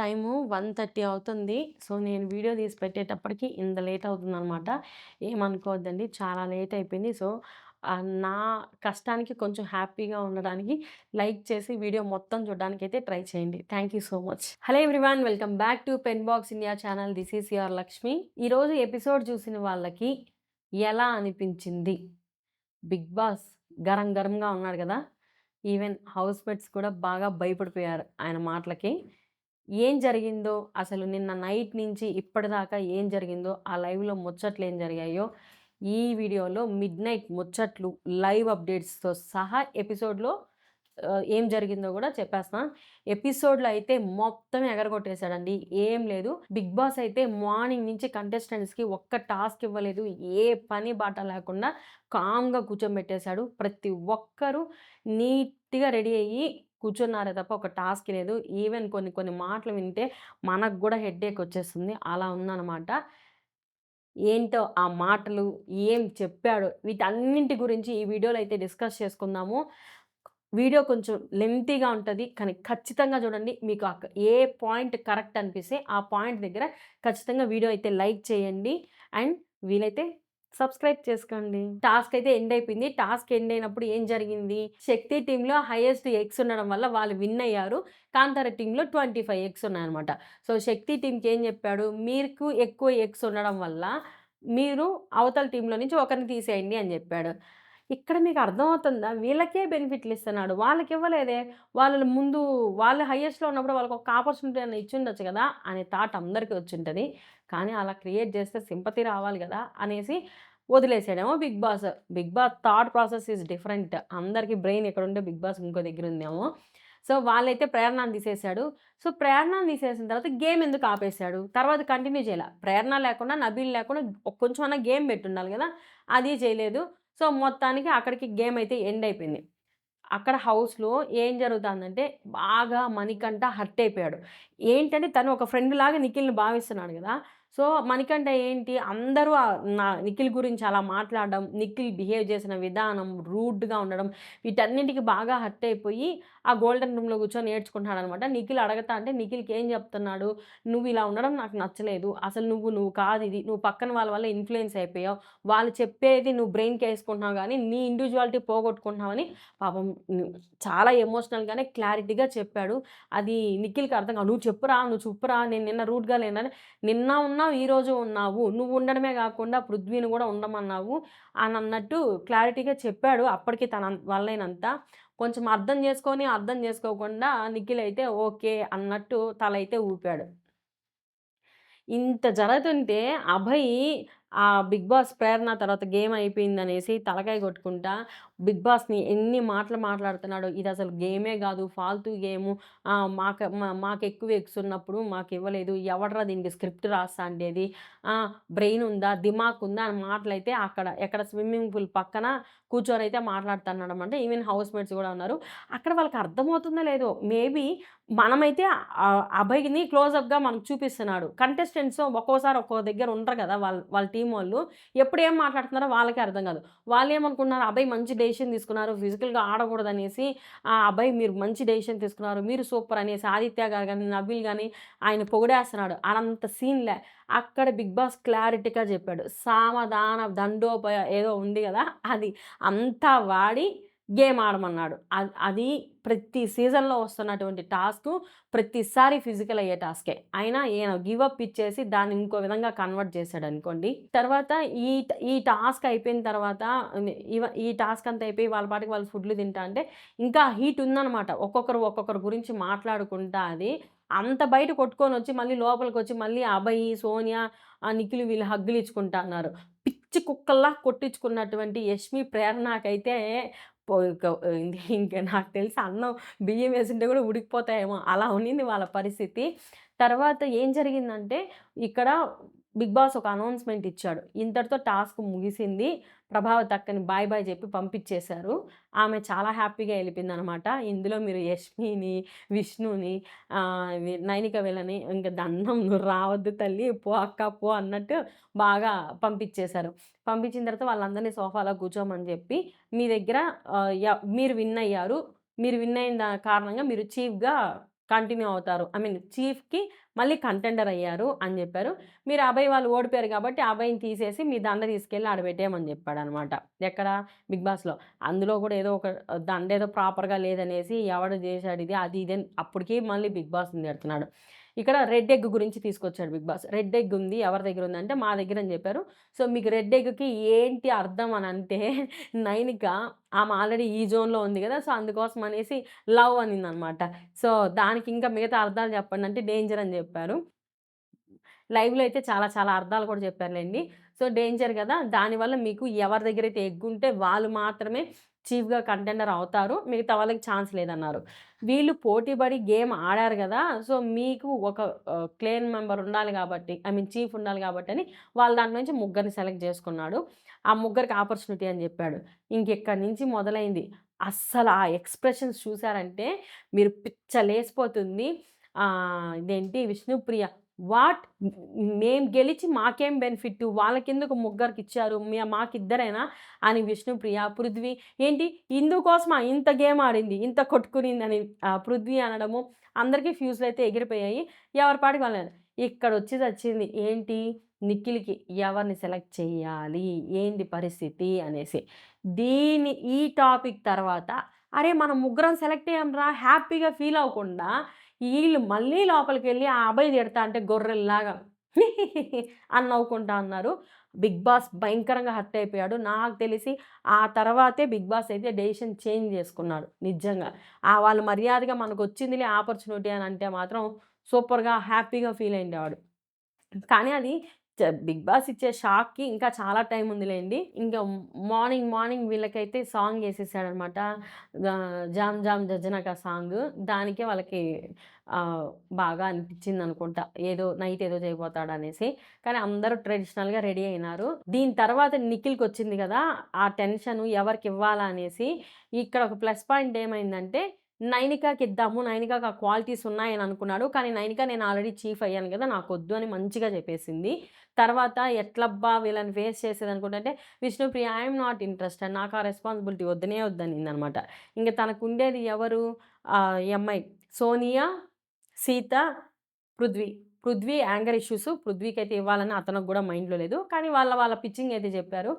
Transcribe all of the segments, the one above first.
Time 1:30 అవుతుంది. So, నేను video తీసి పెట్టేటప్పటికి ఇంత లేట్ అవుతుందనమాట. ఏమనుకోవద్దండి. చాలా లేట్ అయిపోయింది. సో, నా కష్టానికి కొంచెం హ్యాపీగా ఉండడానికి లైక్ చేసి వీడియో మొత్తం చూడడానికైతే ట్రై చేయండి. Thank you so much. Hello everyone. Welcome back to pen box India channel. This is your Lakshmi. ఈరోజు ఎపిసోడ్ చూసిన వాళ్ళకి ఎలా అనిపించింది? బిగ్ బాస్ గరం గరంగా ఉన్నాడు గదా! ఈవెన్ హౌస్ మేట్స్ కూడా బాగా భయపడిపోయారు ఆయన మాటలకి. ఏం జరిగిందో, అసలు నిన్న నైట్ నుంచి ఇప్పటిదాకా ఏం జరిగిందో, ఆ లైవ్‌లో ముచ్చట్లేం జరిగాయో, ఈ వీడియోలో మిడ్‌నైట్ ముచ్చట్లు, లైవ్ అప్డేట్స్‌తో సహా ఎపిసోడ్‌లో ఏం జరిగిందో గూడా చెప్పేస్తా. ఎపిసోడ్‌లో అయితే మొత్తం ఎగరగొట్టేసాడండి. ఏం లేదు. బిగ్ బాస్ అయితే మార్నింగ్ నుంచి కంటెస్టెంట్స్‌కి ఒక్క టాస్క్ ఇవ్వలేదు. ఏ పని బాట లేకుండా కామ్‌గా కూర్చోబెట్టేసాడు. ప్రతి ఒక్కరు నీట్‌గా రెడీ అయ్యి కూర్చున్నారే తప్ప ఒక టాస్క్ లేదు. ఈవెన్ కొన్ని కొన్ని మాటలు వింటే మనకు గూడా హెడ్‌ఏక్ వచ్చేస్తుంది. అలా ఉందనమాట. ఏంటో ఆ మాటలు, ఏం చెప్పాడో వీటన్నింటి గురించి ఈ వీడియోలో అయితే డిస్కస్ చేసుకుందాము. వీడియో కొంచెం లెంతీగా ఉంటది. కానీ ఖచ్చితంగా చూడండి. మీకు ఏ పాయింట్ కరెక్ట్ అనిపిస్తే ఆ పాయింట్ దగ్గర ఖచ్చితంగా వీడియో అయితే లైక్ చేయండి. అండ్ వీలైతే సబ్స్క్రైబ్ చేసుకోండి. టాస్క్ అయితే ఎండ్ అయిపోయింది. టాస్క్ ఎండ్ అయినప్పుడు ఏం జరిగింది? శక్తి టీమ్‌లో హైయెస్ట్ ఎగ్స్ ఉండడం వల్ల వాళ్ళు విన్ అయ్యారు. కాంతార టీమ్‌లో 25 ఎగ్స్ ఉన్నాయన్నమాట. సో, శక్తి టీమ్‌కి ఏం చెప్పాడు? మీకు ఎక్కువ ఎగ్స్ ఉండడం వల్ల మీరు అవతల టీమ్‌లో నుంచి ఒకరిని తీసేయండి అని చెప్పాడు. ఇక్కడ మీకు అర్థమవుతుందా? వీళ్ళకే బెనిఫిట్లు ఇస్తున్నాడు. వాళ్ళకివ్వలేదే. వాళ్ళు ముందు వాళ్ళు హైయెస్ట్‌లో ఉన్నప్పుడు వాళ్ళకొక ఆపర్చునిటీ అన్నా ఇచ్చుండొచ్చు గదా! అనే థాట్ అందరికి వచ్చుంటది. కానీ అలా క్రియేట్ చేస్తే సింపతి రావాలి గదా! అనేసి వదిలేసాడేమో Bigg Boss. Bigg Boss thought process is different. అందరికి బ్రెయిన్ ఎక్కడుంటే బిగ్ బాస్ ఇంకో దగ్గరుందేమో. సో, వాళ్ళైతే ప్రేరణని తీసేసాడు. సో, ప్రేరణని తీసేసిన తర్వాత గేమ్ ఎందుకు ఆపేసాడు? తర్వాత కంటిన్యూ చేయలా. ప్రేరణ లేకుండా, నబీల్ లేకుండా కొంచెమన్నా గేమ్ పెట్టుండాలి గదా! అది చేయలేదు. సో, మొత్తానికి అక్కడికి గేమ్ అయితే ఎండ్ అయిపోయింది. అక్కడ హౌస్‌లో ఏం జరుగుతాందంటే, బాగా మణికంఠ హర్ట్ అయిపోయాడు. ఏంటంటే, తను ఒక ఫ్రెండ్‌లాగా నిఖిల్‌ని భావిస్తున్నాడు గదా! సో, మణికంఠ ఏంటి అందరూ నిఖిల్ గురించి అలా మాట్లాడడం, నిఖిల్ బిహేవ్ చేసిన విధానం, రూడ్‌గా ఉండడం, వీటన్నిటికి బాగా హర్ట్ అయిపోయి, ఆ గోల్డెన్ రూమ్‌లో కూర్చొని ఏడ్చుకుంటున్నాడనమాట. నిఖిల్ అడగతా అంటే, నిఖిల్‌కి ఏం చెప్తున్నాడు, "నువ్వు ఇలా ఉండడం నాకు నచ్చలేదు. అసలు నువ్వు కాదిది. నువ్వు పక్కన వాళ్ళ వల్ల ఇన్‌ఫ్లూయెన్స్ అయిపోయావు. వాళ్ళు చెప్పేది నువ్వు బ్రెయిన్‌కేసుకుంటున్నావు గానీ, నీ ఇండివిడ్యువాలిటీ పోగొట్టుకుంటున్నావని" పాపం హ్మ్. చాలా ఎమోషనల్‌గానే క్లారిటీగా చెప్పాడు. అది నిఖిల్‌కి అర్థం కాదు. నువ్వు చెప్పురా నేను నిన్న రూడ్‌గా లేనని. నిన్న ఉన్నావు, ఈరోజు ఉన్నావు. నువ్వు ఉండడమే గాకుండా పృథ్వీని గూడా ఉండమన్నావు అనన్నట్టు క్లారిటీగా చెప్పాడు. అప్పటికి తన వల్లైనంత. కొంచెం అర్థం చేసుకొని, అర్థం చేసుకోకుండా నిఖిల్ అయితే ఓకే అన్నట్టు తలైతే ఊపాడు. ఇంత జరుగుతుంటే అభయ్ బిగ్ బాస్ ప్రేరణ తర్వాత గేమ్ అయిపోయిందనేసి తలకాయ కొట్టుకుంటా బిగ్ బాస్‌ని ఎన్ని మాటలు మాట్లాడుతున్నాడో. ఇదసలు గేమే గాదు. ఫాల్తూ గేము. మాకెక్కువ ఎగ్స్ ఉన్నప్పుడు మాకివ్వలేదు. ఎవడ్రా దీనికి స్క్రిప్ట్ రాస్తాండేది? బ్రెయిన్ ఉందా? దిమాక్ ఉందా? అని మాటలైతే ఎక్కడ స్విమ్మింగ్ పూల్ పక్కన కూర్చొనైతే మాట్లాడుతున్నాడనమాట. ఈవెన్ హౌస్ మేట్స్ గూడా ఉన్నారు. అక్కడ వాళ్ళకి అర్థమవుతుందో లేదో మేబీ మనమైతే అభయ్‌ని క్లోజప్‌గా మనకు చూపిస్తున్నాడు. కంటెస్టెంట్స్ ఒక్కోసారి ఒక్కో దగ్గర ఉండరు గదా! వాళ్ళ టీమ్ వోళ్ళు. ఎప్పుడు ఏం మాట్లాడుతున్నారో వాళ్ళకే అర్థం గాదు. వాళ్ళేమనుకుంటున్నారు అభయ్ మంచి డెసిషన్ తీసుకున్నారు. ఫిజికల్‌గా ఆడకూడదనేసి అభయ్ మీరు మంచి డెసిషన్ తీసుకున్నారు. మీరు సూపర్ అనేసి ఆదిత్య గారు గాని, నబీల్ గాని ఆయన పొగిడేస్తున్నాడు. అనంత సీన్‌లే. అక్కడ బిగ్ బాస్ క్లారిటీగా చెప్పాడు. సామదాన దండోపాయ ఏదో ఉంది గదా! అది అంతా వాడి గేమ్ ఆడమన్నాడు. అది ప్రతి సీజన్‌లో వస్తున్నటువంటి టాస్కు ప్రతిసారి ఫిజికల్ అయ్యే టాస్కే. అయినా ఈయన గివ్ అప్ ఇచ్చేసి దాన్ని ఇంకో విధంగా కన్వర్ట్ చేసాడనుకోండి. తర్వాత ఈ టాస్క్ అయిపోయిన తర్వాత ఈ టాస్క్ అంతా అయిపోయి వాళ్ళ పాటికి వాళ్ళు ఫుడ్‌లు తింటా అంటే ఇంకా హీట్ ఉందనమాట. ఒక్కొక్కరు గురించి మాట్లాడుకుంటా అది అంత బయట కొట్టుకొనొచ్చి మళ్ళీ లోపలికొచ్చి మళ్ళీ అభయ్, సోనియా, నిఖిల్ వీళ్ళు హగ్గులు ఇచ్చుకుంటా అన్నారు. పిచ్చి కుక్కల్లా కొట్టించుకున్నటువంటి యష్మి, ప్రేరణకైతే ఇక ఇంక నాకు తెలిసి అన్నం బియ్యం వేసింటే కూడా ఉడికిపోతాయేమో అలా ఉన్నింది వాళ్ళ పరిస్థితి. తర్వాత ఏం జరిగిందంటే ఇక్కడ బిగ్ బాస్ ఒక అనౌన్స్‌మెంట్ ఇచ్చాడు. ఇంతటితో టాస్క్ ముగిసింది. ప్రభావతి అక్కని బాయ్ బాయ్ చెప్పి పంపించేశారు. ఆమె చాలా హ్యాపీగా ఎళ్ళిపోయిందనమాట. ఇందులో మీరు యష్మిని, విష్ణుని, నైనిక వీళ్ళని ఇంక దండం నువ్వు రావద్దు తల్లి పో అక్క పో అన్నట్టు బాగా పంపించేశారు. పంపించిన తర్వాత వాళ్ళందరిని సోఫాలో కూర్చోమని చెప్పి మీ దగ్గర మీరు విన్ అయ్యారు. మీరు విన్ అయిన కారణంగా మీరు చీఫ్‌గా కంటిన్యూ అవుతారు. ఐ మీన్ చీఫ్‌కి మళ్ళీ కంటెండర్ అయ్యారు అని జెప్పారు. మీరు అభయ్ వాళ్ళు ఓడిపోయారు కాబట్టి అభయ్‌ని తీసేసి మీ దండ తీసుకెళ్ళి ఆడ పెట్టేయమని జెప్పాడనమాట. ఎక్కడ? 'బిగ్ బాస్‌లో'. అందులో గూడా ఏదో ఒక దండేదో ప్రాపర్‌గా లేదనేసి ఎవడు జేశాడు ఇది అది ఇది అని అప్పటికి మళ్ళీ 'బిగ్ బాస్‌ని' తిడుతున్నాడు. ఇక్కడ రెడ్ ఎగ్ గురించి తీసుకొచ్చాడు 'బిగ్ బాస్'. రెడ్ ఎగ్ ఉంది. ఎవరి దగ్గర ఉందంటే మా దగ్గర అని జెప్పారు. సో, మీకు రెడ్ ఎగ్‌కి ఏంటి అర్థం అనంటే నైనిక ఆమె ఆల్రెడీ ఈ జోన్‌లో ఉంది గదా! సో, అందుకోసం అనేసి లవ్ అనిందనమాట. సో, దానికి ఇంకా మిగతా అర్థాలు చెప్పండంటే డేంజర్ అని జెప్పారు. లైవ్‌లో అయితే చాలా చాలా అర్థాలు కూడా చెప్పారులెండి. సో, డేంజర్ గదా! దానివల్ల మీకు ఎవరి దగ్గరైతే ఎగ్గుంటే వాళ్ళు మాత్రమే చీఫ్‌గా కంటెండర్ అవుతారు. మిగతా వాళ్ళకి ఛాన్స్ లేదన్నారు. వీళ్ళు పోటీ పడి గేమ్ ఆడారు గదా! సో, మీకు ఒక క్లేన్ మెంబర్ ఉండాలి గాబట్టి ఐ మీన్ చీఫ్ ఉండాలి గాబట్టని వాళ్ళ దాంట్లో నుంచి ముగ్గురిని సెలెక్ట్ జేసుకున్నాడు. ఆ ముగ్గురికి ఆపర్చునిటీ అని జెప్పాడు. ఇంకిక్కడి నుంచి మొదలైంది. అస్సలు ఆ ఎక్స్‌ప్రెషన్స్ చూసారంటే మీరు పిచ్చ లేసిపోతుంది. ఇదేంటి 'విష్ణుప్రియ' వాట్ మేము గెలిచి మాకేం బెనిఫిట్టు? వాళ్ళకెందుకు ముగ్గురికిచ్చారు? మాకిద్దరేనా? అని విష్ణుప్రియ, పృథ్వీ ఏంటి ఇందుకోసమా ఇంత గేమ్ ఆడింది, ఇంత కొట్టుకునిందని పృథ్వీ అనడము. అందరికీ ఫ్యూజులయితే ఎగిరిపోయాయి. ఎవరి పాటికి వాళ్ళే. ఇక్కడొచ్చి సచ్చింది. ఏంటి? నిఖిల్‌కి ఎవరిని సెలెక్ట్ చెయ్యాలి? ఏంది పరిస్థితి? అనేసి. ఈ టాపిక్ తర్వాత అరే! మనం ముగ్గురం సెలెక్ట్ అయ్యాంరా హ్యాపీగా ఫీల్ అవ్వకుండా ఈళ్ళు మళ్ళీ లోపలికెళ్ళి ఆ అభయ్ తిడతా అంటే గొర్రెల్లాగా అని నవ్వుకుంటా ఉన్నారు. 'బిగ్ బాస్' భయంకరంగా హర్ట్ అయిపోయాడు. నాకు తెలిసి ఆ తర్వాతే 'బిగ్ బాస్' అయితే డెసిషన్ చేంజ్ చేసుకున్నాడు నిజంగా. వాళ్ళు మర్యాదగా మనకొచ్చిందిలే ఆపర్చునిటీ అని అంటే మాత్రం సూపర్‌గా హ్యాపీగా ఫీల్ అయ్యుండేవాడు. కానీ అది 'బిగ్ బాస్' ఇచ్చే షాక్‌కి ఇంకా చాలా టైం ఉందిలెండి. ఇంక మార్నింగ్, మార్నింగ్ వీళ్ళకైతే సాంగ్ యేసేసాడనమాట. 'జామ్ జామ్ జజ్జనక' సాంగు. దానికే వాళ్ళకి బాగా అనిపిచ్చిందనుకుంటా. ఏదో నైట్ ఏదో చేయబోతాడనేసి. కానీ అందరూ ట్రెడిషనల్‌గా రెడీ అయినారు. దీని తర్వాత నిఖిల్‌కొచ్చింది గదా! ఆ టెన్షను ఎవరికివ్వాలా అనేసి. ఇక్కడ ఒక ప్లస్ పాయింట్ ఏమైందంటే నైనికాకిద్దాము. నైనికాకి ఆ క్వాలిటీస్ ఉన్నాయని అనుకున్నాడు. కానీ నైనిక నేను ఆల్రెడీ చీఫ్ అయ్యాను గదా! నాకొద్దు అని మంచిగా చెప్పేసింది. తర్వాత ఎట్లబ్బా! వీళ్ళని ఫేస్ చేసేదనుకుంటంటే Vishnupriya I am not interested. నాకు ఆ రెస్పాన్సిబిలిటీ వద్దనే వద్దనిందనమాట. ఇంక తనకుండేది ఎవరు? ఈ అమ్మాయి సోనియా, సీత, పృథ్వీ. పృథ్వీ యాంగర్ ఇష్యూస్ పృథ్వీకైతే ఇవ్వాలని అతనికి గూడా మైండ్‌లో లేదు. కానీ వాళ్ళ పిచ్చింగ్ అయితే చెప్పారు.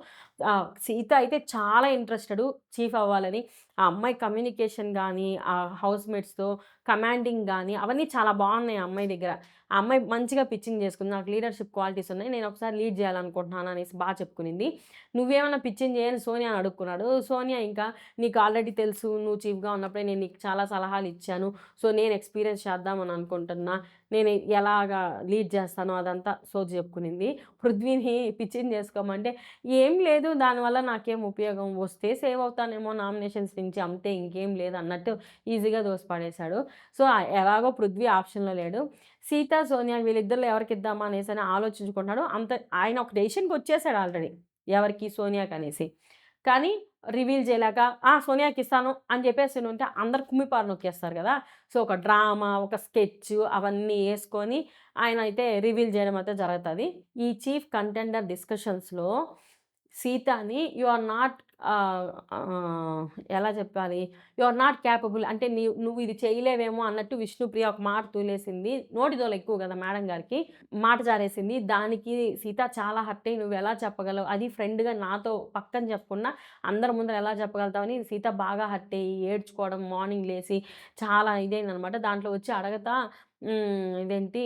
సీత అయితే చాలా ఇంట్రెస్టెడు చీఫ్ అవ్వాలని. ఆ అమ్మాయి కమ్యూనికేషన్ గానీ, ఆ హౌస్‌మేట్స్‌తో కమాండింగ్ గానీ, అవన్నీ చాలా బావున్నాయి ఆ అమ్మాయి దగ్గర. ఆ అమ్మాయి మంచిగా పిచ్చింగ్ చేసుకుంది. నాకు లీడర్‌షిప్ క్వాలిటీస్ ఉన్నాయి. నేను ఒకసారి లీడ్ చేయాలనుకుంటున్నాను అనేసి చెప్పుకునింది. నువ్వేమన్నా పిచ్చింగ్ చేయని సోనియాని అడుక్కున్నాడు. సోనియా ఇంకా నీకు ఆల్రెడీ తెలుసు నువ్వు చీఫ్‌గా ఉన్నప్పుడే నేను నీకు చాలా సలహాలు ఇచ్చాను. సో, నేను ఎక్స్‌పీరియన్స్ చేద్దామని అనుకుంటున్నా. నేను ఎలాగా లీడ్ చేస్తానో అదంతా సోది చెప్పుకునింది. పృథ్వీని పిచ్చిని చేసుకోమంటే, "ఏం లేదు దానివల్ల నాకేం ఉపయోగం. వస్తే సేవ్ అవుతానేమో నామినేషన్స్ నుంచి అంతే ఇంకేం లేదు" అన్నట్టు ఈజీగా దోసి పడేశాడు. సో, ఎలాగో పృథ్వీ ఆప్షన్‌లో లేడు. సీత, సోనియా వీళ్ళిద్దరిలో ఎవరికిద్దామా అనేసని ఆలోచించుకుంటున్నాడు. ఆయన ఒక డెసిషన్‌కొచ్చేసాడు ఆల్రెడీ. ఎవరికి? సోనియాకనేసి. కానీ రివీల్ చేయలేక సోనియాకిస్తాను అని చెప్పేసనుంటే అందరూ కుమ్మిపారు నొక్కేస్తారు గదా! సో, ఒక డ్రామా, ఒక స్కెచ్చు అవన్నీ యేసుకొని ఆయనయితే రివీల్ చేయడం అయితే జరుగుతది. ఈ చీఫ్ కంటెండర్ డిస్కషన్స్‌లో సీతని యూ ఆర్ నాట్ ఎలా చెప్పాలి? యూ ఆర్ నాట్ కేపబుల్ అంటే నువ్వు ఇది చేయలేవేమో అన్నట్టు విష్ణుప్రియ ఒక మాట తూలేసింది. నోటి దూల ఎక్కువ గదా! మేడం గారికి. మాట జారేసింది. దానికి సీత చాలా హర్ట్ అయ్యి నువ్వెలా చెప్పగలవు? అది ఫ్రెండ్‌గా నాతో పక్కన చెప్పకుండా అందరి ముందర ఎలా చెప్పగలుగుతావని సీత బాగా హర్ట్ అయ్యి ఏడ్చుకోవడం మార్నింగ్ లేసి చాలా ఇదయిందనమాట. దాంట్లో వచ్చి అడగతా ఇదేంటి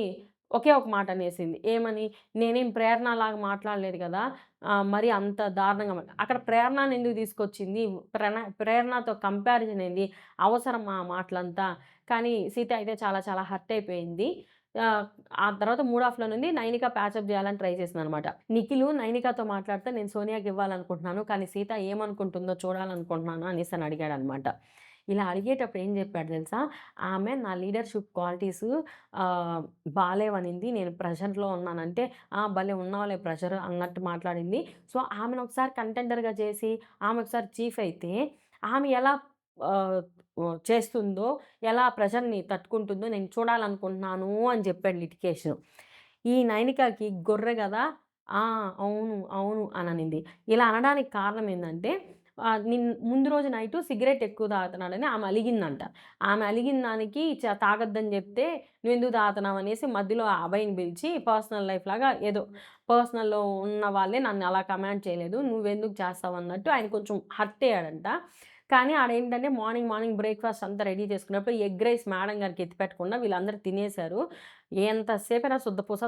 ఒకే ఒక మాట అనేసింది. ఏమని? నేనేం ప్రేరణలాగా మాట్లాడలేదు గదా! మరి అంత దారుణంగా అక్కడ ప్రేరణని ఎందుకు తీసుకొచ్చింది? ప్రేరణతో కంపారిజన్ ఏంది? అవసరమా ఆ మాటలంతా? కానీ సీత అయితే చాలా చాలా హర్ట్ అయిపోయింది. ఆహ్, ఆ తర్వాత మూడ్ ఆఫ్‌లో నుండి నైనిక ప్యాచప్ జేయాలని ట్రై చేసిందనమాట. నిఖిలు నైనికతో మాట్లాడితే నేను సోనియాకివ్వాలనుకుంటున్నాను. కానీ సీత ఏమనుకుంటుందో చూడాలనుకుంటున్నాను అనేసని అడిగాడనమాట. ఇలా అడిగేటప్పుడు ఏం జెప్పాడు తెలుసా? ఆమె నా లీడర్‌షిప్ క్వాలిటీసు ఆహ్, బాలేవనింది. నేను ప్రెషర్‌లో ఉన్నానంటే, భలే ఉన్నావులే ప్రెషర్ అన్నట్టు మాట్లాడింది. సో, ఆమెను ఒకసారి కంటెండర్‌గా చేసి, ఆమె ఒకసారి చీఫ్ అయితే, ఆమె ఎలా ఆహ్, చేస్తుందో, ఎలా ప్రెషర్‌ని తట్టుకుంటుందో నేను చూడాలనుకుంటున్నాను అని చెప్పాడు లిటికేషను. ఈ నైనికకి గొర్రె గదా! ఆ! అవును. అవును అననింది. ఇలా అనడానికి కారణం ఏందంటే ముందు రోజు నైటు సిగరెట్ ఎక్కువ తాగుతున్నాడని ఆమె అలిగిందంట. ఆమె అలిగిన దానికి తాగొద్దని జెప్తే, "నువ్వెందుకు తాగుతున్నావు" అనేసి మధ్యలో ఆ అబ్బాయిని పిలిచి పర్సనల్ లైఫ్ లాగా ఏదో పర్సనల్‌లో ఉన్న వాళ్ళే నన్ను అలా కమాండ్ చేయలేదు. నువ్వెందుకు చేస్తావు అన్నట్టు ఆయన కొంచెం హర్ట్ అయ్యాడంట. కానీ ఆడేంటంటే మార్నింగ్ బ్రేక్‌ఫాస్ట్ అంతా రెడీ చేసుకున్నప్పుడు ఎగ్ రైస్ మేడం గారికి ఎత్తిపెట్టకుండా వీళ్ళందరూ తినేసారు. ఎంతసేపైనా సుద్దపూస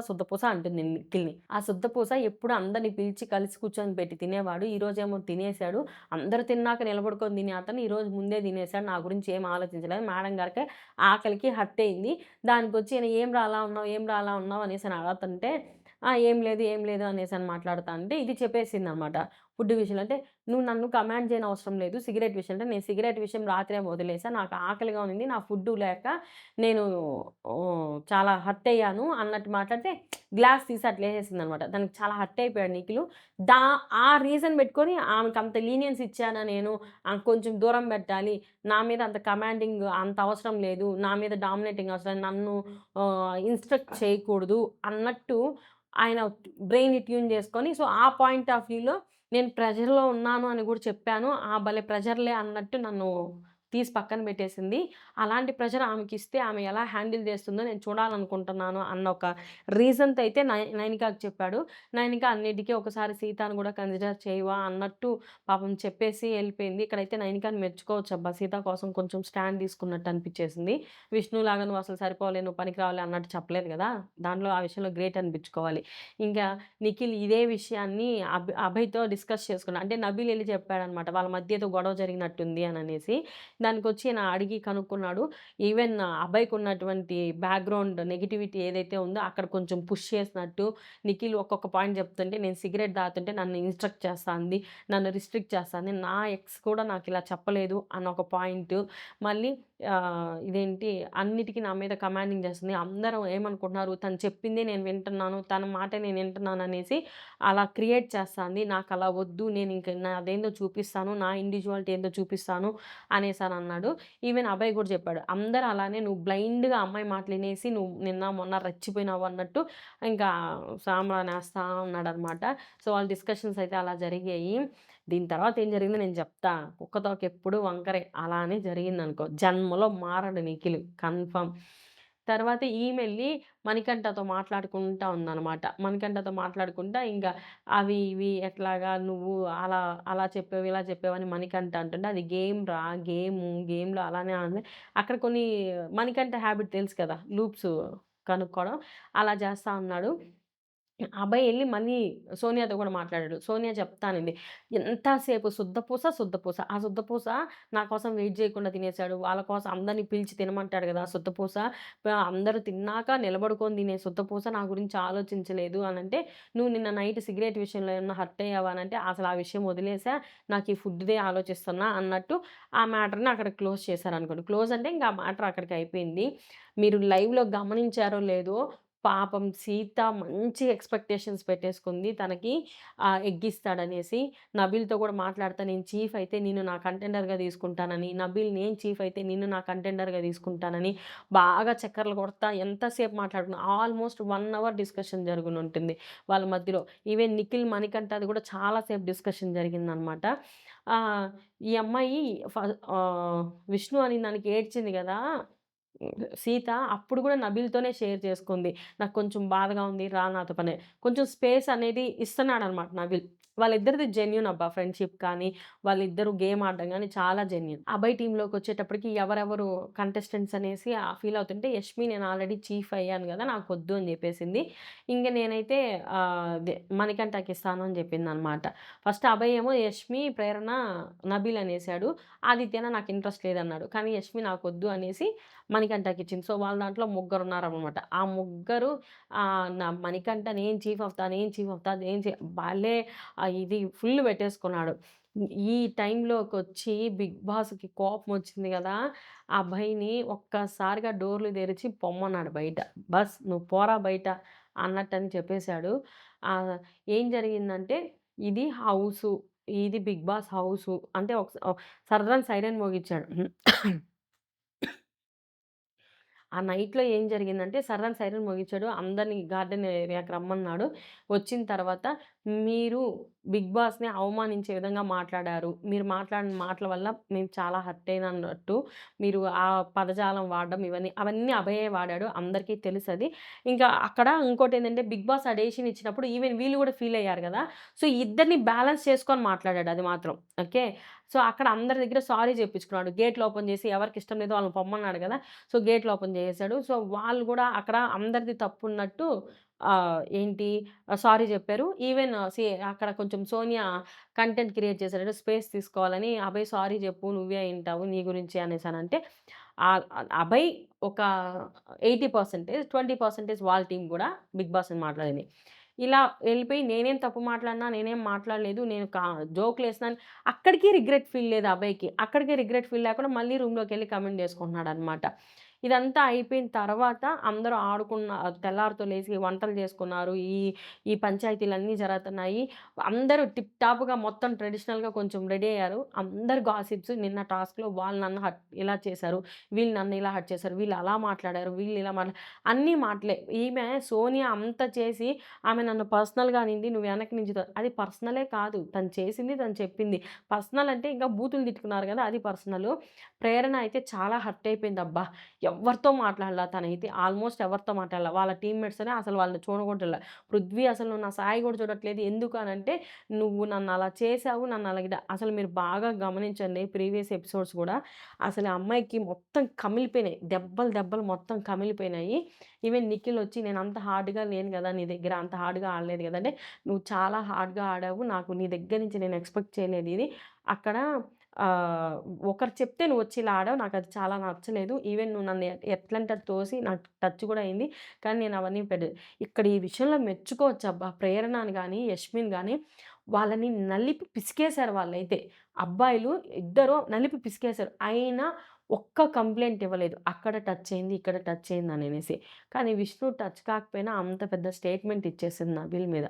అంటుంది నిఖిల్‌ని. ఆ సుద్దపూస ఎప్పుడు అందరిని పిలిచి కలిసి కూర్చొని పెట్టి తినేవాడు. ఈరోజేమో తినేసాడు. అందరూ తిన్నాక నిలబడుకొని తినే అతను ఈరోజు ముందే తినేసాడు. నా గురించి ఏం ఆలోచించలేదు. మేడం గారికి ఆకలికి హర్ట్ అయింది. దానికొచ్చి ఈయన "ఏం రా అలా ఉన్నావు" అనేసని అడుగుతుంటే, ఏం లేదు" అనేసని మాట్లాడుతా అంటే ఇది చెప్పేసిందనమాట. ఫుడ్ విషయంలో అంటే, "నువ్వు నన్ను కమాండ్ చేయనవసరం లేదు. సిగరెట్ విషయం" అంటే, "నేను సిగరెట్ విషయం రాత్రే వదిలేసా. నాకు ఆకలిగా ఉన్నింది. నా ఫుడ్డు లేక నేను చాలా హర్ట్ అయ్యాను" అన్నట్టు మాట్లాడితే గ్లాస్ తీసి అట్లేసేసిందనమాట. దానికి చాలా హర్ట్ అయిపోయాడు నిఖిలు. దా ఆ రీజన్ పెట్టుకొని ఆమెకంత లీనియన్స్ ఇచ్చానా నేను? కొంచెం దూరం పెట్టాలి. నా మీద అంత కమాండింగ్ అంత అవసరం లేదు. నా మీద డామినేటింగ్ అవసరం లేదు. నన్ను ఇన్‌స్ట్రక్ట్ చేయకూడదు అన్నట్టు ఆయన బ్రెయిన్‌ని ట్యూన్ చేసుకొని ఆ పాయింట్ ఆఫ్ వ్యూలో నేను ప్రెషర్‌లో ఉన్నాను అని గూడా చెప్పాను. భలే ప్రెషర్‌లే అన్నట్టు నన్ను తీసి పక్కన పెట్టేసింది. అలాంటి ప్రెషర్ ఆమెకిస్తే ఆమె ఎలా హ్యాండిల్ చేస్తుందో నేను చూడాలనుకుంటున్నాను అన్న ఒక రీజన్‌తో అయితే నైనికాకి చెప్పాడు. నైనిక అన్నిటికి ఒకసారి సీతను గూడా కన్సిడర్ చేయవా అన్నట్టు పాపం చెప్పేసి ఎళ్ళిపోయింది. ఇక్కడైతే నైనికాని మెచ్చుకోవచ్చబ్బా! సీత కోసం కొంచెం స్టాండ్ తీసుకున్నట్టు అనిపిచ్చేసింది. విష్ణులాగా నువ్వు అసలు సరిపోవులే, నువ్వు పనికిరావులే అన్నట్టు చెప్పలేదు గదా! దాంట్లో ఆ విషయంలో గ్రేట్ అనిపించుకోవాలి. ఇంకా నిఖిల్ ఇదే విషయాన్ని అభయ్‌తో డిస్కస్ చేసుకున్నా. అంటే నబీల్ ఎళ్లి చెప్పాడనమాట. వాళ్ళ మధ్య ఏదో గొడవ జరిగినట్టుంది అననేసి. దానికొచ్చి అడిగి కనుక్కున్నాడు. ఈవెన్ అభయ్‌కున్నటువంటి బ్యాక్‌గ్రౌండ్ నెగటివిటీ ఏదైతే ఉందో అక్కడ కొంచెం పుష్ చేసినట్టు నిఖిల్ ఒక్కొక్క పాయింట్ చెప్తుంటే నేను సిగరెట్ తాగుతుంటే నన్ను ఇన్‌స్ట్రక్ట్ చేస్తాంది. నన్ను రిస్ట్రిక్ట్ చేస్తాంది. నా ఎక్స్ కూడా నాకిలా చెప్పలేదు అన్న ఒక పాయింటు. మళ్ళీ ఇదేంటి అన్నిటికి నా మీద కమాండింగ్ చేస్తుంది. అందరూ ఏమనుకుంటున్నారు తను చెప్పిందే నేను వింటున్నాను. తన మాటే నేను వింటున్నాననేసి అలా క్రియేట్ చేస్తాంది. నాకలా వద్దు. నేనింక నాదేందో చూపిస్తాను. నా ఇండివిడ్యువాలిటీ ఏందో చూపిస్తాను అనేసనన్నాడు. ఈవెన్ అభయ్ గూడా చెప్పాడు. అందరూ అలానే నువ్వు బ్లైండ్‌గా అమ్మాయి మాటలు ఇనేసి నువ్వు నిన్న మొన్న రెచ్చిపోయినావు అన్నట్టు ఇంకా సాంబ్రానేస్తా ఉన్నాడనమాట. వాళ్ళ డిస్కషన్స్ అయితే అలా జరిగాయి. దీని తర్వాత ఏం జరిగిందో నేను చెప్తా. కుక్క తోకెప్పుడు వంకరే. అలానే జరిగిందనుకో. జన్మలో మారడు నిఖిల్ కన్ఫర్మ్. తర్వాత ఈమెళ్లి మణికంఠతో మాట్లాడుకుంటా ఉందనమాట. మణికంఠతో మాట్లాడుకుంటా ఇంకా అవి ఇవి ఎట్లాగా నువ్వు అలా అలా చెప్పావు, ఇలా చెప్పావని మణికంఠ అంటుంటే అది గేమ్ రా గేమ్‌లో అలానే ఉంది. అక్కడ కొన్ని మణికంఠ హాబిట్ తెలుసు కదా! లూప్స్ కనుక్కోవడం. అలా చేస్తా ఉన్నాడు. ఆ అబ్బాయి ఎళ్లి మళ్ళీ సోనియాతో గూడా మాట్లాడాడు. సోనియా చెప్తా అనింది. ఎంతసేపు సుద్దపూస. ఆ సుద్దపూస నా కోసం వెయిట్ జేయకుండా తినేసాడు. వాళ్ళ కోసం అందరిని పిలిచి తినమంటాడు గదా! సుద్దపూస. అందరూ తిన్నాక నిలబడుకొని తినే సుద్దపూస నా గురించి ఆలోచించలేదు అనంటే, "నువ్వు నిన్న నైట్ సిగరెట్ విషయంలో ఏమన్నా హర్ట్ అయ్యావా?" అనంటే, "అసలు ఆ విషయం వదిలేసా. నాకు ఈ ఫుడ్‌దే ఆలోచిస్తున్నా" అన్నట్టు ఆ మ్యాటర్‌ని అక్కడ క్లోజ్ చేశారనుకోండి. క్లోజ్ అంటే ఇంక ఆ మ్యాటర్ అక్కడికి అయిపోయింది. మీరు లైవ్‌లో గమనించారో లేదో పాపం సీత మంచి ఎక్స్‌పెక్టేషన్స్ పెట్టేసుకుంది. తనకి ఎగ్గిస్తాడనేసి. నబీల్‌తో కూడా మాట్లాడతా నేను చీఫ్ అయితే నిన్ను నా కంటెండర్‌గా తీసుకుంటానని, నబీల్ నేను చీఫ్ అయితే నిన్ను నా కంటెండర్‌గా తీసుకుంటానని బాగా చక్కర్లు కొడతా ఎంతసేపు మాట్లాడుకున్నా. ఆల్‌మోస్ట్ 1 అవర్ డిస్కషన్ జరుగునుంటుంది వాళ్ళ మధ్యలో. ఈవెన్ నిఖిల్, మణికంఠది కూడా చాలా సేపు డిస్కషన్ జరిగిందనమాట. ఆహ్, ఈ అమ్మాయి ఫ విష్ణు అనిందానికి ఏడ్చింది గదా! సీత అప్పుడు గూడా నబీల్‌తోనే షేర్ చేసుకుంది. నాకు కొంచెం బాధగా ఉంది. రా నాతో పని. కొంచెం స్పేస్ అనేది ఇస్తున్నాడనమాట నబీల్. వాళ్ళిద్దరిది జెన్యూన్ అబ్బా! ఫ్రెండ్‌షిప్ కానీ, వాళ్ళిద్దరూ గేమ్ ఆడడం గానీ చాలా జెన్యూన్. అభయ్ టీమ్‌లోకొచ్చేటప్పటికి ఎవరెవరు కంటెస్టెంట్స్ అనేసి ఫీల్ అవుతుంటే యష్మి నేను ఆల్రెడీ చీఫ్ అయ్యాను గదా! నాకొద్దు అని జెప్పేసింది. ఇంక నేనైతే మణికంఠకిస్తాను అని జెప్పిందనమాట. ఫస్ట్ అభయ్ ఏమో యష్మి, ప్రేరణ, నబీల్ అనేసాడు. ఆదిత్యన నాకు ఇంట్రెస్ట్ లేదన్నాడు. కానీ యష్మి నాకొద్దు అనేసి మణికంఠకిచ్చింది. వాళ్ళ దాంట్లో ముగ్గురున్నారనమాట. ఆ ముగ్గురు మణికంఠ నేను చీఫ్ అవుతా, నేను చీఫ్ అవుతా, భలే ఇది ఫుల్ పెట్టేసుకున్నాడు. ఈ టైంలోకొచ్చి బిగ్ బాస్‌కి కోపమొచ్చింది గదా! ఆ అబ్బాయిని ఒక్కసారిగా డోర్లు తెరిచి పొమ్మన్నాడు బయట. "బస్ నువ్వు పోరా బయట" అన్నట్టని చెప్పేసాడు. ఆహ్, ఏం జరిగిందంటే ఇది హౌసు. ఇది బిగ్ బాస్ హౌసు. అంటే సర్రని సైరన్ మోగిచ్చాడు. ఆ నైట్‌లో ఏం జరిగిందంటే సర్రని సైరన్ మోగించాడు. అందరిని గార్డెన్ ఏరియాకి రమ్మన్నాడు. వచ్చిన తర్వాత మీరు 'బిగ్ బాస్‌ని' అవమానించే విధంగా మాట్లాడారు. మీరు మాట్లాడిన మాటల వల్ల మేము చాలా హర్ట్ అయినన్నట్టు మీరు ఆ పదజాలం వాడడం అవన్నీ అభయే వాడాడు. అందరికీ తెలుసది. ఇంకా అక్కడ ఇంకోటేంటంటే 'బిగ్ బాస్' ఆ డెసిషన్ ఇచ్చినప్పుడు ఈవెన్ వీళ్ళు గూడా ఫీల్ అయ్యారు గదా! సో, ఇద్దరిని బ్యాలెన్స్ చేసుకొని మాట్లాడాడు అది మాత్రం. ఓకే. సో, అక్కడ అందరి దగ్గర సారీ జెప్పించుకున్నాడు. గేట్లు ఓపెన్ జేసి ఎవరికిష్టం లేదో వాళ్ళని పొమ్మన్నాడు గదా! సో, గేట్లు ఓపెన్ జేసేసాడు. సో, వాళ్ళు గూడా అక్కడ అందరిది తప్పున్నట్టు ఏంటి సారీ జెప్పారు. ఈవెన్ అక్కడ కొంచెం సోనియా కంటెంట్ క్రియేట్ చేశాడు. స్పేస్ తీసుకోవాలని "అభయ్ సారీ జెప్పు నువ్వే అయింటావు నీ గురించే" అనేసనంటే అభయ్ ఒక 80% 20% వాళ్ళ టీమ్ గూడా 'బిగ్ బాస్'ని మాట్లాడింది. ఇలా వెళ్ళిపోయి నేనేం తప్పు మాట్లాడినా, నేనేం మాట్లాడలేదు. నేను జోకులేసినాను. అక్కడికి రిగ్రెట్ ఫీల్ లేదు అభయ్‌కి. అక్కడికి రిగ్రెట్ ఫీల్ లేకుండా మళ్ళీ రూమ్‌లోకెళ్ళి కమెంట్ చేసుకుంటున్నాడనమాట. ఇదంతా అయిపోయిన తర్వాత అందరూ తెల్లారితో లేసి వంటలు చేసుకున్నారు. ఈ పంచాయతీలన్నీ జరుగుతున్నాయి. అందరూ టిప్ టాప్‌గా మొత్తం ట్రెడిషనల్‌గా కొంచెం రెడీ అయ్యారు. అందరు గాసిప్స్ నిన్న టాస్క్‌లో వాళ్ళు నన్ను ఇలా చేశారు. వీళ్ళు నన్ను ఇలా హర్ట్ చేశారు. వీళ్ళు అలా మాట్లాడారు. వీళ్ళు ఇలా అన్నీ మాటలే. ఈమె సోనియా అంత చేసి ఆమె నన్ను పర్సనల్‌గా అనింది. నువ్వు వెనక నుంచి అది పర్సనలే కాదు. తను చేసింది తను చెప్పింది. పర్సనల్ అంటే ఇంకా బూతులు తిట్టుకున్నారు గదా! అది పర్సనలు. ప్రేరణ అయితే చాలా హర్ట్ అయిపోయిందబ్బా! ఎవ్వరితో మాట్లాడలా తనైతే. ఆల్మోస్ట్ ఎవరితో మాట్లాడలా. వాళ్ళ టీమ్‌మేట్స్‌నే అసలు వాళ్ళని చూడగూడలే. పృథ్వీ అసలు నువ్వు నా సాయి గూడా చూడట్లేదు. ఎందుకు అనంటే, నువ్వు నన్ను అలా చేశావు. నన్ను అలాగ అసలు మీరు బాగా గమనించండి ప్రీవియస్ ఎపిసోడ్స్ గూడా అసలు ఆ అమ్మాయికి మొత్తం కమిలిపోయినాయి. దెబ్బలు దెబ్బలు మొత్తం కమిలిపోయినాయి. ఈవెన్ నిఖిలొచ్చి నేనంత హార్డ్‌గా లేను గదా! నీ దగ్గర అంత హార్డ్‌గా ఆడలేదు గదా! అంటే నువ్వు చాలా హార్డ్‌గా ఆడావు. నాకు నీ దగ్గర నుంచి నేను ఎక్స్‌పెక్ట్ చేయలేదు ఇది. అక్కడ ఆహ్, ఒకరు చెప్తే నువ్వొచ్చి ఇలా ఆడావు. నాకది చాలా నచ్చలేదు. ఈవెన్ నువ్వు నన్ను ఎట్లంటే అటు తోసి నాకు టచ్ గూడా అయింది. కానీ నేను అవన్నీ ఇక్కడ ఈ విషయంలో మెచ్చుకోవచ్చబ్బా! ప్రేరణని గాని, యష్మిని గాని వాళ్ళని నలిపి పిసికేసారు వాళ్ళైతే. అబ్బాయిలు ఇద్దరు నలిపి పిసికేసారు. అయినా ఒక్క కంప్లెయింట్ ఇవ్వలేదు. అక్కడ టచ్ అయింది, ఇక్కడ టచ్ అయిందననేసి. కానీ విష్ణు టచ్ కాకపోయినా అంత పెద్ద స్టేట్‌మెంట్ ఇచ్చేసింది నబీల్ మీద.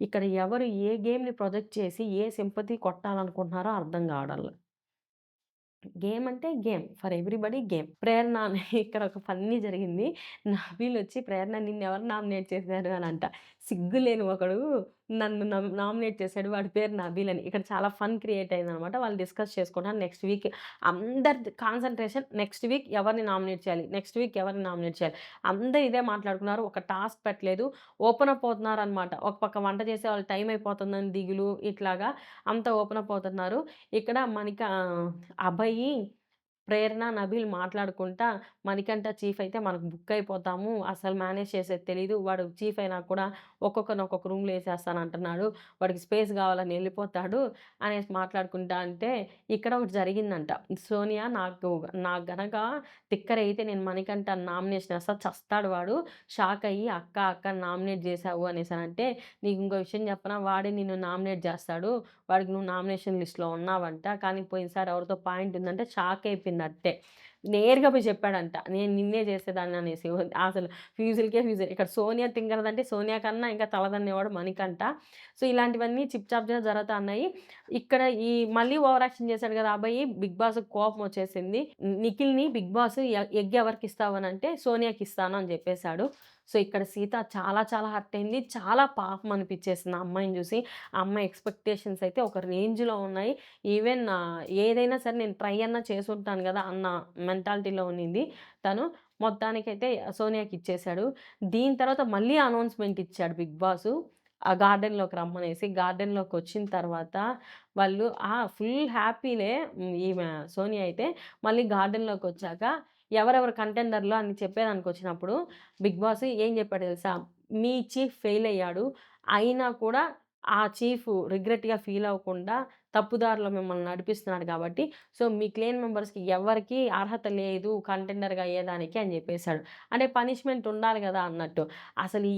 ఇక్కడ ఎవరు ఏ గేమ్‌ని ప్రొజెక్ట్ చేసి ఏ సింపతి కొట్టాలనుకుంటున్నారో అర్థం కావడంల. గేమ్ అంటే game. For everybody game. Prerana అని ఇక్కడ ఒక ఫన్నీ జరిగింది. నబీలొచ్చి "ప్రేరణ నిన్నెవరు నామినేట్ చేశారు" అనంట. సిగ్గులేని ఒకడు నన్ను నామినేట్ చేశాడు. వాడి పేరు నబీల్ అని. ఇక్కడ చాలా ఫన్ క్రియేట్ అయిందనమాట. వాళ్ళు డిస్కస్ చేసుకుంటున్నారు. నెక్స్ట్ వీక్ అందరిది కాన్సంట్రేషన్ నెక్స్ట్ వీక్ ఎవరిని నామినేట్ చేయాలి? నెక్స్ట్ వీక్ ఎవరిని నామినేట్ చేయాలి? అందరూ ఇదే మాట్లాడుకున్నారు. ఒక టాస్క్ పెట్టలేదు. ఓపెన్ అప్ అవుతున్నారనమాట. ఒక పక్క వంట చేసే వాళ్ళు టైం అయిపోతుందని దిగులు ఇట్లాగా అంతా ఓపెన్ అప్ అవుతున్నారు. ఇక్కడ అభయ్, ప్రేరణ, నబీల్ మాట్లాడుకుంటా మణికంఠ చీఫ్ అయితే మనకు బుక్ అయిపోతాము. అసలు మేనేజ్ చేసేది తెలీదు. వాడు చీఫ్ అయినా కూడా ఒక్కొక్కరిని ఒక్కొక్క రూమ్‌లో ఏసేస్తానంటున్నాడు. వాడికి స్పేస్ కావాలని ఎళ్ళిపోతాడు అనేసి మాట్లాడుకుంటా అంటే ఇక్కడ ఒకటి జరిగిందంట. సోనియా నాకు గనక తిక్కరేగితే నేను మణికంఠ నామినేషన్ ఏస్తా చస్తాడు వాడు. షాక్ అయ్యి అక్క అక్క నామినేట్ చేశావు అనేసనంటే నీకు ఇంకో విషయం చెప్పనా వాడే నిన్ను నామినేట్ చేస్తాడు. వాడికి నువ్వు నామినేషన్ లిస్ట్‌లో ఉన్నావంట. కానీ పోయినసారి ఎవరితో పాయింట్ ఉందంటే షాక్ అయిపోయింది అట్టే. నేరుగా పోయి చెప్పాడంట. నేను నిన్నే చేసేదాన్ని అనేసి. అసలు ఫ్యూజులకే ఫ్యూజులు. ఇక్కడ సోనియా తింగరదంటే సోనియా కన్నా ఇంకా తలదన్నేవాడు మణికంఠ. సో, ఇలాంటివన్నీ చిప్ చాప్‌గా జరుగుతా ఉన్నాయి. ఇక్కడ మళ్ళీ ఓవర్ యాక్షన్ చేశాడు కదా! అబ్బాయి బిగ్ బాస్‌కి కోపం వచ్చేసింది. నిఖిల్‌ని బిగ్ బాస్ ఎగ్ ఎవరికిస్తావు అనంటే సోనియాకిస్తాను అని చెప్పేసాడు. సో, ఇక్కడ సీత చాలా చాలా హర్ట్ అయింది. చాలా పాపం అనిపిచ్చేసింది ఆ అమ్మాయిని చూసి. ఆ అమ్మాయి ఎక్స్‌పెక్టేషన్స్ అయితే ఒక రేంజ్‌లో ఉన్నాయి. ఈవెన్ ఏదైనా సరే నేను ట్రై అన్నా చేసుంటాను గదా! అన్న మెంటాలిటీలో ఉన్నింది తను. మొత్తానికైతే సోనియాకిచ్చేసాడు. దీని తర్వాత మళ్ళీ అనౌన్స్‌మెంట్ ఇచ్చాడు బిగ్ బాసు. ఆ గార్డెన్‌లోకి రమ్మనేసి. గార్డెన్‌లోకొచ్చిన తర్వాత వాళ్ళు ఫుల్ హ్యాపీలే ఈమె సోనియా అయితే. మళ్ళీ గార్డెన్‌లోకొచ్చాక ఎవరెవరు కంటెండర్‌లు అని చెప్పేదానికొచ్చినప్పుడు బిగ్ బాస్ ఏం చెప్పాడో తెలుసా? మీ చీఫ్ ఫెయిల్ అయ్యాడు. అయినా కూడా ఆ చీఫ్ రిగ్రెట్‌గా ఫీల్ అవ్వకుండా తప్పుదారిలో మిమ్మల్ని నడిపిస్తున్నాడు కాబట్టి, సో, మీ క్లేన్ మెంబర్స్‌కి ఎవ్వరికీ అర్హత లేదు కంటెండర్‌గా అయ్యేదానికి అని జెప్పేసాడు. అంటే పనిష్మెంట్ ఉండాలి గదా! అన్నట్టు. అసలు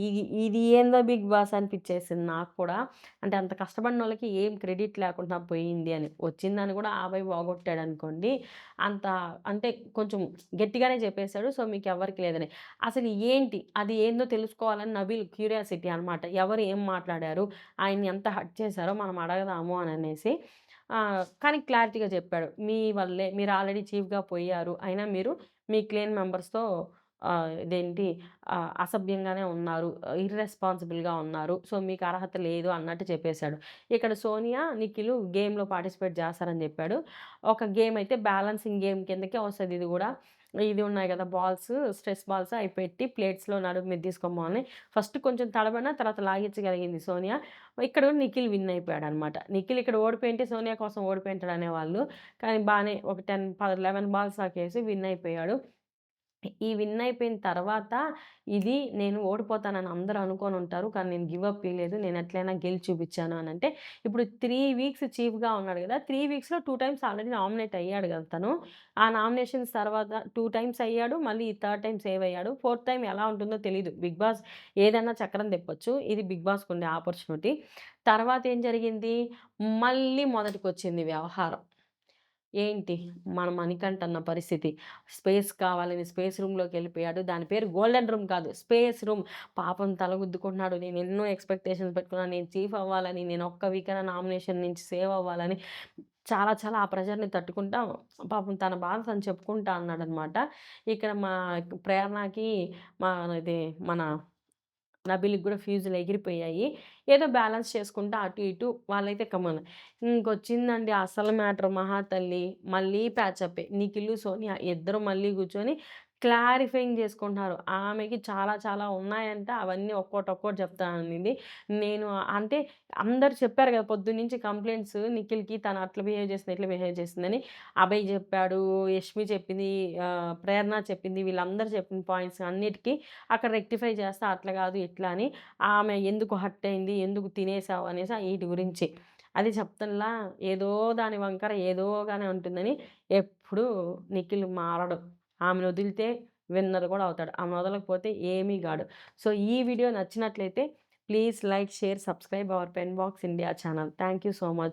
ఇది ఏందో బిగ్ బాస్ అనిపిచ్చేసింది నాకు కూడా. అంటే అంత కష్టపడినోళ్ళకి ఏం క్రెడిట్ లేకుండా పోయింది అని. వచ్చిందని గూడా ఆబై పోగొట్టాడనుకోండి. అంత అంటే కొంచెం గట్టిగానే చెప్పేసాడు. సో, మీకెవ్వరికీ లేదని. అసలు ఏంటి? అది ఏందో తెలుసుకోవాలని నబీల్ క్యూరియాసిటీ అనమాట. ఎవరు ఏం మాట్లాడారు? ఆయన్ని ఎంత హర్ట్ చేశారో మనం అడగదాము అననేసి. కానీ క్లారిటీగా చెప్పాడు. మీ వల్లే మీరు ఆల్రెడీ చీఫ్‌గా పోయారు. అయినా మీరు మీ క్లేన్ మెంబర్స్‌తో ఇదేంటి అసభ్యంగానే ఉన్నారు. ఇర్రెస్పాన్సిబుల్‌గా ఉన్నారు. సో, మీకు అర్హత లేదు అన్నట్టు చెప్పేసాడు. ఇక్కడ సోనియా, నిఖిలు గేమ్‌లో పార్టిసిపేట్ చేస్తారని చెప్పాడు. ఒక గేమ్ అయితే బ్యాలెన్సింగ్ గేమ్ కిందకే వస్తది ఇది గూడా. ఇది ఉన్నాయి గదా! బాల్స్, స్ట్రెస్ బాల్స్ అయి పెట్టి ప్లేట్స్‌లో నడుము మీద తీసుకోమని ఫస్ట్ కొంచెం తడబడిన తర్వాత లాగించగలిగింది సోనియా. ఇక్కడ నిఖిల్ విన్ అయిపోయాడనమాట. నిఖిల్ ఇక్కడ ఓడిపోయుంటే సోనియా కోసం ఓడిపోయుంటాడు అనేవాళ్ళు. కానీ బానే ఒక 11 బాల్స్ దాకేసి విన్ అయిపోయాడు. ఈ విన్ అయిపోయిన తర్వాత ఇది నేను ఓడిపోతానని అందరూ అనుకోనుంటారు. కానీ నేను గివ్ అప్ ఇయలేదు. నేను ఎట్లైనా గెలిచి చూపిచ్చాను అనంటే, ఇప్పుడు 3 వీక్స్ చీఫ్‌గా ఉన్నాడు గదా! 3 వీక్స్‌లో 2 టైమ్స్ ఆల్రెడీ నామినేట్ అయ్యాడు గదా తను. ఆ నామినేషన్స్ తర్వాత 2 టైమ్స్ అయ్యాడు. మళ్ళీ థర్డ్ టైమ్ సేవ్ అయ్యాడు. ఫోర్త్ టైమ్ ఎలా ఉంటుందో తెలీదు. బిగ్ బాస్ ఏదైనా చక్రం తిప్పొచ్చు. ఇది బిగ్ బాస్‌కుండే ఆపర్చునిటీ. తర్వాత ఏం జరిగింది? మళ్ళీ మొదటికొచ్చింది వ్యవహారం. ఏంటి మన మణికంఠ అన్న పరిస్థితి. స్పేస్ కావాలని స్పేస్ రూమ్‌లోకెళ్ళిపోయాడు. దాని పేరు గోల్డెన్ రూమ్ కాదు. Space room. పాపం తలగుద్దుకుంటున్నాడు. నేను ఎన్నో ఎక్స్‌పెక్టేషన్స్ పెట్టుకున్నాను. నేను చీఫ్ అవ్వాలని, నేను ఒక్క వీకైనా నామినేషన్ నుంచి సేవ్ అవ్వాలని చాలా చాలా ఆ ప్రెషర్‌ని తట్టుకుంటా పాపం తన బాధ తను చెప్పుకుంటా అన్నాడనమాట. ఇక్కడ మా ప్రేరణకి మా ఇది మన నబిల్‌కి గూడా ఫ్యూజులు ఎగిరిపోయాయి. ఏదో బ్యాలెన్స్ చేసుకుంటా అటు ఇటు వాళ్ళైతే కమాన్. ఇంకొచ్చిందండి అసలు మ్యాటర్ మహాతల్లి. మళ్ళీ ప్యాచప్పే. నిఖిలు, సోనియా ఇద్దరు మళ్ళీ కూర్చొని క్లారిఫయింగ్ చేసుకుంటున్నారు. ఆమెకి చాలా చాలా ఉన్నాయంట. అవన్నీ ఒక్కోటి ఒక్కోటి చెప్తా అనింది. నేను అంటే అందరూ చెప్పారు గదా! పొద్దున్నుంచి కంప్లెయింట్స్ నిఖిల్‌కి తను అట్లా బిహేవ్ చేసింది, ఇట్లా బిహేవ్ చేసిందని. అభయ్ చెప్పాడు, యష్మి చెప్పింది, ప్రేరణ చెప్పింది. వీళ్ళందరూ చెప్పిన పాయింట్స్ అన్నిటికి అక్కడ రెక్టిఫై చేస్తా అట్లా గాదు, ఇట్లా అని. ఆమె ఎందుకు హర్ట్ అయింది? ఎందుకు తినేసావు? అనేసి ఈటి గురించి. అది చెప్తుల్లా ఏదో దాని వంకర ఏదోగానే ఉంటుందని ఎప్పుడూ నిఖిల్ మారడు. ఆమెనొదిలితే విన్నర్ గూడా అవుతాడు. ఆమెను వదలకపోతే ఏమీ గాడు. సో, ఈ వీడియో నచ్చినట్లయితే please like, share, subscribe our pen box India channel. Thank you so much.